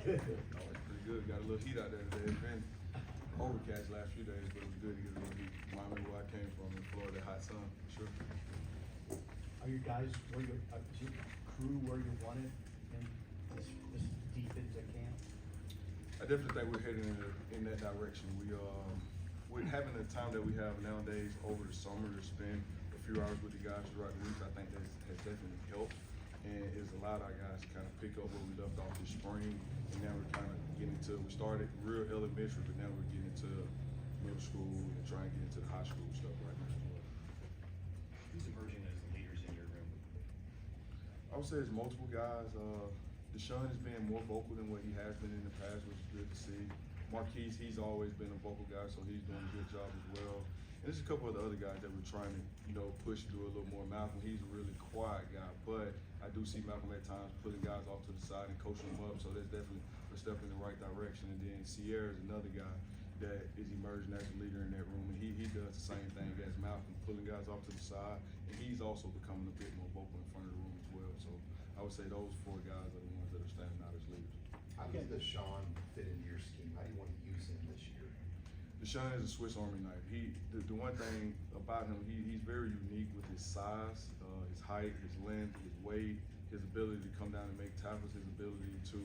Oh, it's pretty good. Got a little heat out there today. It's been overcast last few days, but it was good to get a little heat. Remind me where I came from in Florida, hot sun, for sure. Are you guys, is your crew where you want it in this deep into camp? I definitely think we're heading in that direction. With having the time that we have nowadays over the summer to spend a few hours with the guys throughout the week, I think that has definitely helped. And it's allowed our guys to kind of pick up where we left off this spring. And now we're kind of getting into, we started real elementary, but now we're getting into middle school and trying to get into the high school stuff right now as well. Who's emerging as the leaders in your room? I would say there's multiple guys. Deshaun is being more vocal than what he has been in the past, which is good to see. Marquise, he's always been a vocal guy, so he's doing a good job as well. And there's a couple of the other guys that we're trying to, push to do a little more. Malcolm, he's a really quiet guy, but I do see Malcolm at times putting guys off to the side and coaching them up, so that's definitely a step in the right direction. And then Sierra is another guy that is emerging as a leader in that room, and he does the same thing as Malcolm, pulling guys off to the side, and he's also becoming a bit more vocal in front of the room as well. So I would say those four guys are the ones that are standing out as leaders. How does Deshaun fit into your scheme? How do you want to use him this year? Deshaun is a Swiss Army knife. The one thing about him, he's very unique with his size, his height, his length, his weight, his ability to come down and make tackles, his ability to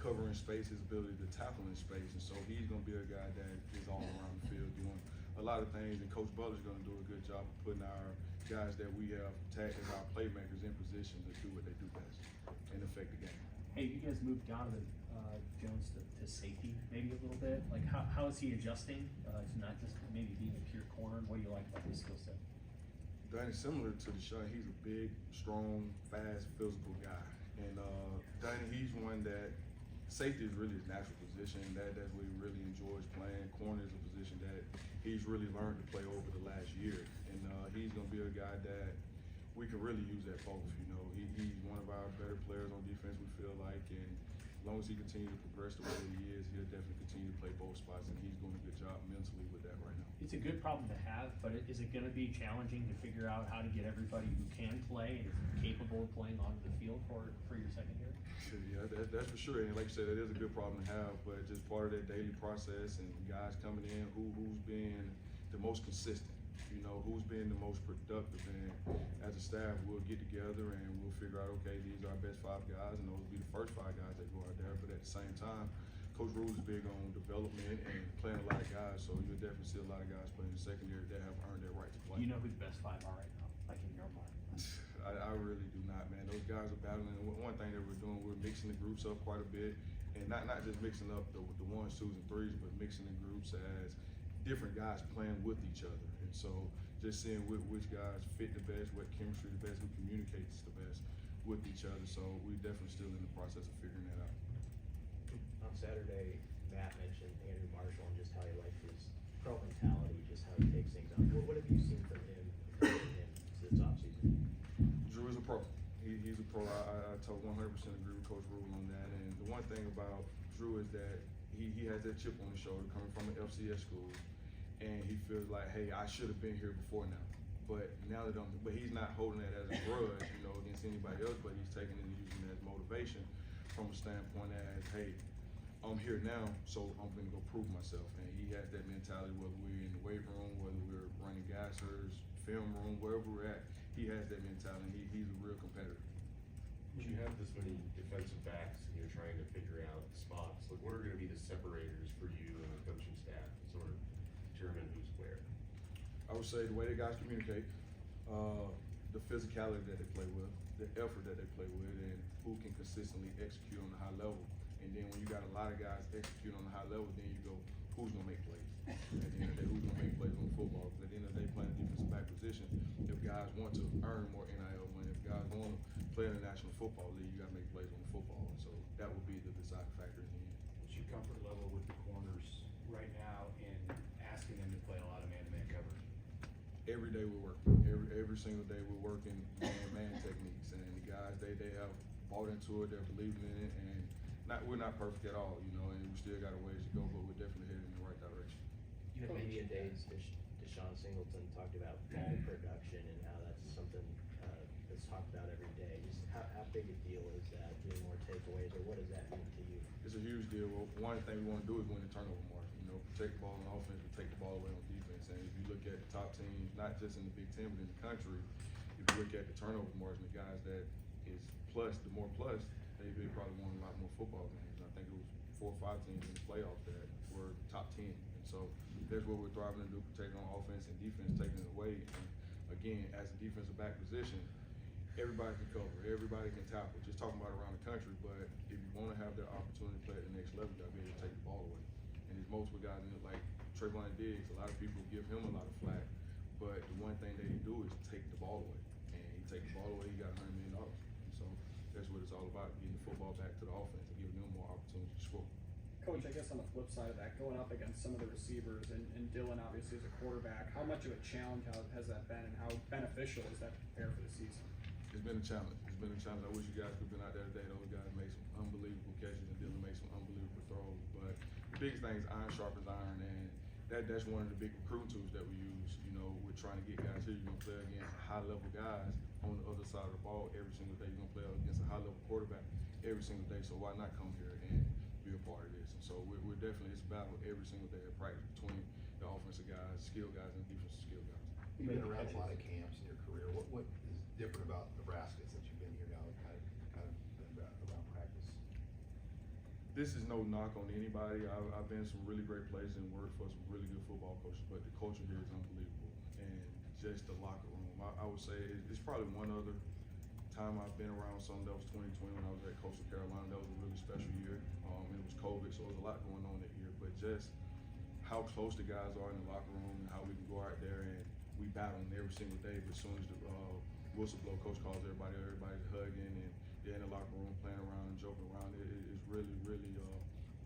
cover in space, his ability to tackle in space. And so he's going to be a guy that is all around the field doing a lot of things. And Coach Butler's going to do a good job of putting our guys that we have tagged as our playmakers in position to do what they do best and affect the game. Hey, you guys moved Donovan Jones to safety maybe a little bit. Like, how is he adjusting to not just maybe being a pure corner? What do you like about his skill set? Danny, similar to Deshaun, he's a big, strong, fast, physical guy. And Danny, he's one that safety is really his natural position. That's what he really enjoys playing. Corner is a position that he's really learned to play over the last year. And he's going to be a guy that we can really use at both. He's one of our better players on defense, we feel like. And as long as he continues to progress the way that he is, he'll definitely continue to play both spots. And he's doing a good job mentally with that right now. It's a good problem to have, but is it going to be challenging to figure out how to get everybody who can play and is capable of playing onto the field for your secondary? Yeah, that's for sure. And like you said, that is a good problem to have, but just part of that daily process and guys coming in, who's being the most consistent, who's being the most productive. And as a staff, we'll get together and we'll figure out, okay, these are our best 5 guys, and those will be the first 5 guys that go out there. But at the same time, Coach Rule is big on development and playing a lot of guys, so you'll definitely see a lot of guys playing in the secondary that have earned their right to play. You know who the best 5 are right now, like in your mind? I really do not, man. Those guys are battling. And one thing that we're doing, we're mixing the groups up quite a bit, and not just mixing up the 1s, 2s, and 3s, but mixing the groups as different guys playing with each other. And so just seeing which guys fit the best, what chemistry the best, who communicates the best with each other. So we're definitely still in the process of figuring that out. On Saturday, Matt mentioned Andrew Marshall and just how he liked his pro mentality, just how he takes things on. What have you seen from him this offseason? Drew is a pro. He's a pro. I 100% agree with Coach Rule on that. And the one thing about Drew is that he has that chip on his shoulder coming from an FCS school, and he feels like, hey, I should have been here before now. But now that but he's not holding that as a grudge, against anybody else, but he's taking it and using it as motivation from a standpoint as, hey, I'm here now, so I'm going to go prove myself. And he has that mentality, whether we're in the weight room, whether we're running gassers, film room, wherever we're at, he has that mentality. He's a real competitor. When you have this many defensive backs and you're trying to figure out spots, like what are going to be the separators for you and the coaching staff to sort of determine who's where? I would say the way that guys communicate, the physicality that they play with, the effort that they play with, and who can consistently execute on the high level. And then when you got a lot of guys execute on the high level, then you go, who's going to make plays? At the end of the day, who's going to make plays on the football? Because at the end of the day, playing defensive back position, if guys want to earn more NIL money, if guys want to play in the National Football League, you got to make plays on the football. And so that would be the deciding factor in the end. What's your comfort level with the corners right now in asking them to play a lot of man-to-man coverage? Every day we're working. Every single day we're working man techniques, and the guys they have bought into it, they're believing in it, and we're not perfect at all, and we still got a ways to go, but we're definitely heading in the right direction. You had media days, Deshaun Singleton talked about ball production and how that's something you've that's talked about every day. Just how big a deal is that, getting more takeaways, or what does that mean to you? It's a huge deal. Well, one thing we want to do is win the turnover market. You know, protect the ball on offense, but take the ball away on defense. And if you look at the top teams, not just in the Big Ten, but in the country, if you look at the turnover margin, the guys that is plus, the more plus, they probably won a lot more football games. I think it was 4 or 5 teams in the playoffs that were top 10. And so that's what we're thriving to do, protecting on offense and defense, taking it away. And again, as a defensive back position, everybody can cover, everybody can tackle. Just talking about around the country, but if you want to have the opportunity to play at the next level, you got to be able to take the ball away. And there's multiple guys in it, like Trayvon Diggs. A lot of people give him a lot of flack, but the one thing that he do is take the ball away. And he take the ball away, he got $100 million. And so that's what it's all about, getting the football back to the offense and giving them more opportunities to score. Coach, I guess on the flip side of that, going up against some of the receivers and Dylan obviously as a quarterback, how much of a challenge has that been, and how beneficial is that to prepare for the season? It's been a challenge. It's been a challenge. I wish you guys could have been out there today. Those guys make some unbelievable catches and Dylan makes some unbelievable throws. But the biggest thing is iron sharpens iron, and that's one of the big recruiting tools that we use. You know, we're trying to get guys here. You're gonna play against high-level guys on the other side of the ball every single day. You're gonna play against a high-level quarterback every single day. So why not come here and be a part of this? And so we're definitely, it's a battle every single day of practice between the offensive guys, skill guys, and defensive skill guys. You've been around a lot of camps in your career. What is different about Nebraska since you've been here now, kind of been around practice? This is no knock on anybody. I've been in some really great places and worked for some really good football coaches, but the culture here is unbelievable. And just the locker room, I would say it's probably one other time I've been around something. That was 2020 when I was at Coastal Carolina. That was a really special year. And it was COVID, so there was a lot going on that year. But just how close the guys are in the locker room and how we can go out there and we battle them every single day. But as soon as the whistle blow, coach calls everybody's hugging and they're in the locker room playing around and joking around. It's really, really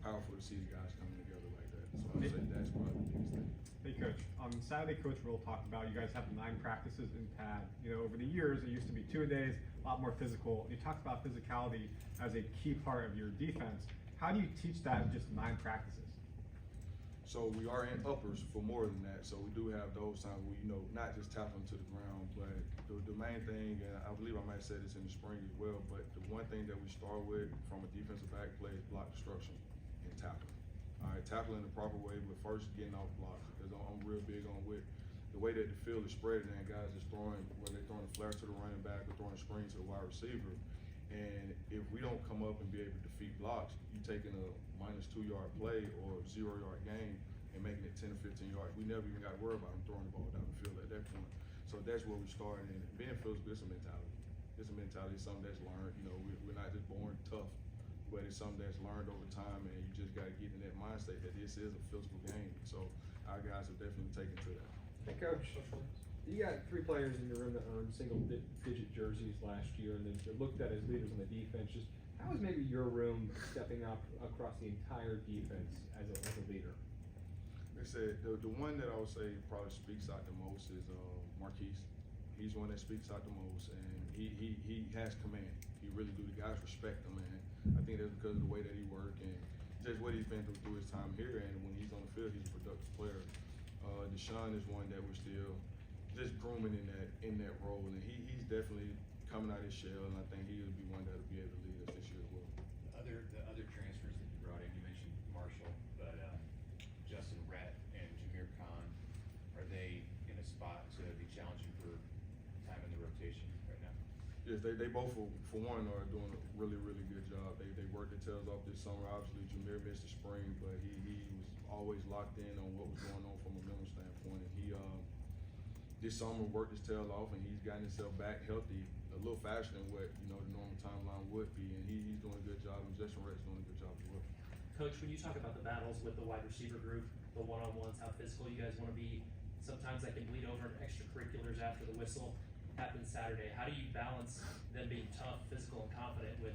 powerful to see the guys coming together like that. So I'd say that's probably the biggest thing. Hey Coach, on Saturday Coach Will talked about you guys have 9 practices in pad. You know, over the years it used to be 2 a days, a lot more physical. You talked about physicality as a key part of your defense. How do you teach that in just 9 practices? So we are in uppers for more than that. So we do have those times where, you know, not just tackling to the ground, but the main thing, and I believe I might say this in the spring as well, but the one thing that we start with from a defensive back play is block destruction and tackling. All right, tackling the proper way, but first getting off blocks, because I'm real big on with the way that the field is spread and guys is throwing, whether they're throwing a flare to the running back or throwing a screen to the wide receiver. And if we don't come up and be able to defeat blocks, you taking a -2 yard play or 0 yard game and making it 10 or 15 yards. We never even got to worry about them throwing the ball down the field at that point. So that's where we started. And being physical, it's a mentality. It's a mentality, it's something that's learned. You know, we're not just born tough, but it's something that's learned over time, and you just got to get in that mindset that this is a physical game. So our guys have definitely taken to that. Hey Coach, you got 3 players in your room that earned single-digit jerseys last year, and then they're looked at as leaders on the defense. Just how is maybe your room stepping up across the entire defense as a leader? Like I said, the one that I would say probably speaks out the most is Marquise. He's one that speaks out the most, and he has command. He really do. The guys respect him, man. I think that's because of the way that he works and just what he's been through his time here. And when he's on the field, he's a productive player. Deshaun is one that we're still just grooming in that role, and he's definitely coming out of his shell, and I think he'll be one that'll be able to lead us this year as well. The other transfers that you brought in, you mentioned Marshall, but Justin Rhett and Jameer Khan, are they in a spot to be challenging for time in the rotation right now? Yes, they both for one are doing a really, really good job. They worked their tails off this summer. Obviously, Jameer missed the spring, but he was always locked in on what was going on from a mental standpoint. And he this summer worked his tail off, and he's gotten himself back healthy a little faster than what the normal timeline would be. And he's doing a good job, and Justin Rhett's doing a good job as well. Coach, when you talk about the battles with the wide receiver group, the one-on-ones, how physical you guys want to be, sometimes that can bleed over into extracurriculars after the whistle happens Saturday. How do you balance them being tough, physical, and confident with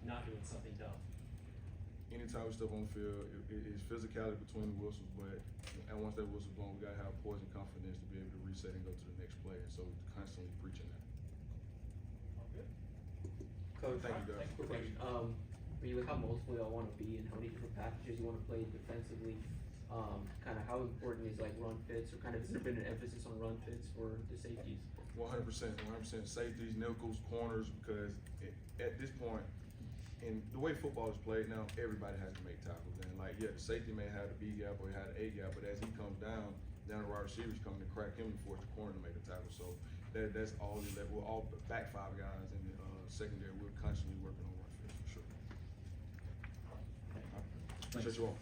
not doing something dumb? Anytime we step on the field, it's physicality between the whistles, but and once that whistle's blown, we gotta have poise and confidence to be able to reset and go to the next play. And so we're constantly preaching that. Coach, Thank you, guys. quick question. When you look how multiple y'all want to be and how many different packages you want to play defensively, kind of how important is like run fits, or kind of has there been an emphasis on run fits for the safeties? 100%, 100% safeties, nickels, corners, because at this point, in the way football is played now, everybody has to make tackles. And like, yeah, the safety may have the B gap or he had an A gap, but as he comes down the wide receivers coming to crack him to force the corner to make a tackle. So that's all the level. We're all back five guys in the secondary. We're constantly working on run fits for sure. Appreciate you all.